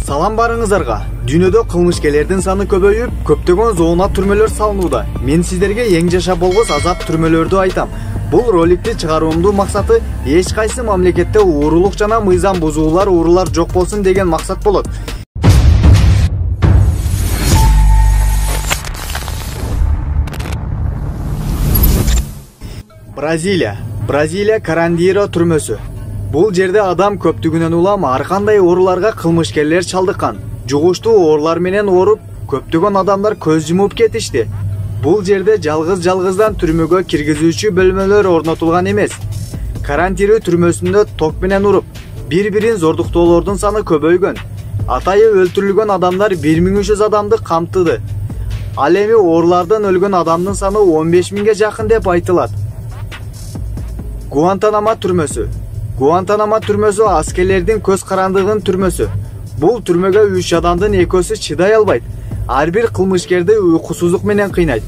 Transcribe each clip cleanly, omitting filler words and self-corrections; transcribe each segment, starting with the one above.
Салам барыңыздарга. Дүйнөдө кылмышкерлердин саны көбөйүп, көптөгөн зоонат түрмөлөр салынууда. Мен сиздерге эң жашап болгус азап түрмөлөрдү айтам. Бул роликти чыгаруумдун максаты эч кайсы мамлекетте уурулук жана мыйзам бузуулар, уурулар жок болсун деген максат болот. Бразилия Карандиро түрмөсү. Бул жерде адам көптүгүнөн улам ар кандай ооруларга кылмышкерлер чалдыккан. Жугуштуу оорулар менен ооруп, көптөгөн адамдар көз жумуп кетишти. Бул жерде жалгыздан түрмөгө киргизүүчү бөлмөлөр орнотулган эмес. Карандиро түрмөсүндө ток менен уруп, бири-бирин зордуктоолордун саны көбөйгөн. Атайы өлтүрүлгөн адамдар 1300 адамды камтыды. Ал эми оорулардан өлгөн адамдын саны 15 000ге жакын деп айтылат. Гуантанамо түрмөсү аскерлердин көз карандыгынын түрмөсү. Бул түрмөгө 3 адамдын 2-сү чыдай албайт. Ар бир кылмышкерди уйкусуздук менен кыйнайт.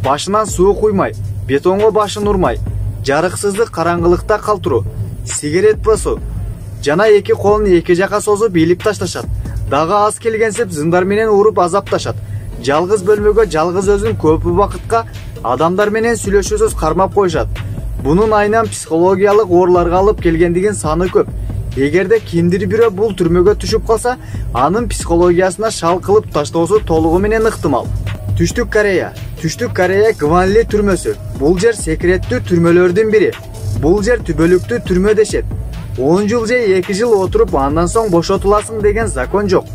Башынан суу куймай, бетонго башын урмай, жарыксыздык, караңгылыкта калтыруу, сигарет басуу жана 2 колун 2 жака созуп илип ташташат. Дагы аз келгенсип зындар менен уруп азапташат. Жалгыз бөлмөгө жалгыз өзүн көп убакытка адамдар менен сүйлөшүүсүз кармап коюшат. Бунун айынан психологиялык ооруларга алып келгендигин саны көп. Эгерде кимдир бирөө бул түрмөгө түшүп калса, анын психологиясына шал кылып таштоосу толугу менен ыктымал. Түштүк Корея Гванли түрмөсү. Бул жер секреттүү түрмөлөрдүн бири. Бул жер түбөлүктүү түрмө дешет. 10 жыл же 2 жыл отуруп андан соң бошотуласың деген закон жок.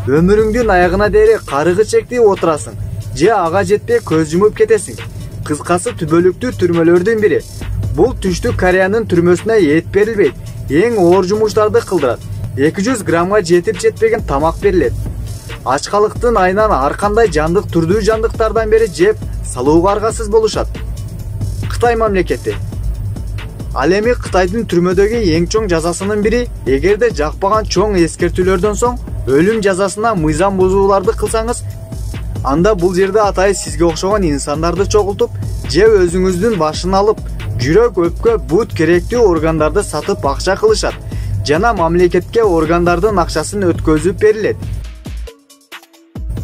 Өмүрүңдүн аягына дери карыгы чекти отурасың, же ага жетпей көз жумуп кетесиң. Кыскасы түбөлүктүү түрмөлөрдүн бири. Бул Түштүк Кореянын түрмөсүнө эт берилбейт. Эң оор жумуштарды кылдырат. 200 граммга жетип жетпеген тамак берилет. Ачкалыктын айынан ар кандай жандык түрдүү жандыктардан бери жеп салууга аргасыз болушат. Кытай мамлекети. Ал эми Кытайдын түрмөдөгү эң чоң жазасынын бири. Эгерде жакпаган чоң эскертүүлөрдөн соң өлүм жазасына мыйзам бузууларды кылсаңыз, анда бул жерде атайы сизге окшогон инсандарды чогултуп, же өзүңүздүн башын алып, жүрөк, өпкө, бут керектүү органдарды сатып акча кылышат. Жана мамлекетке органдардын акчасын өткөзүп берилет.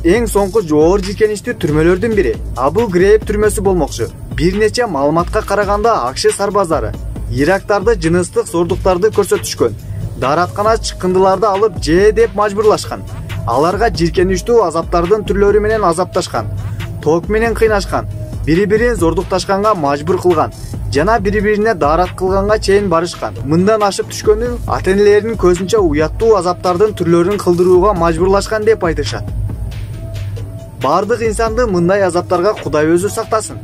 Эң соңку оор жийкеничтүү түрмөлөрдүн бири Абу Грейб түрмөсү болмокчу. Бир нече маалыматка караганда АКШ сарбаздары Ирактарды жыныстык зордуктарды көрсөтүшкөн. Дараткана чыккындыларды алып же деп мажбурлашкан. Аларга жийкеничтүү азаптардын түрлөрү менен азапташкан. Ток менен кыйнашкан. Бири-бирин зордукташканга мажбур кылган. Жана бири-бирине дарат кылганга чейин барышкан. Мындан ашып түшкөнү ата-энелеринин көзүнчө уяттуу азаптардын түрлөрүн кылдырууга мажбурлашкан деп айтышат. Бардык инсанды мындай азаптарга Кудай өзү сактасын.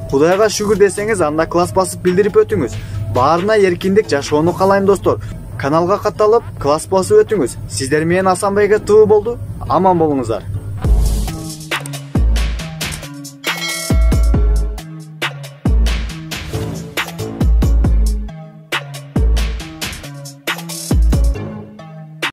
Кудайга шүгүр десеңиз, анда класс басып билдирип өтүңүз. Баарына эркиндик жашоону каалайм достор. Каналга катталып, класс басып өтүңүз. Сиздер менен Асанбек ТВ болду. Аман болуңуздар.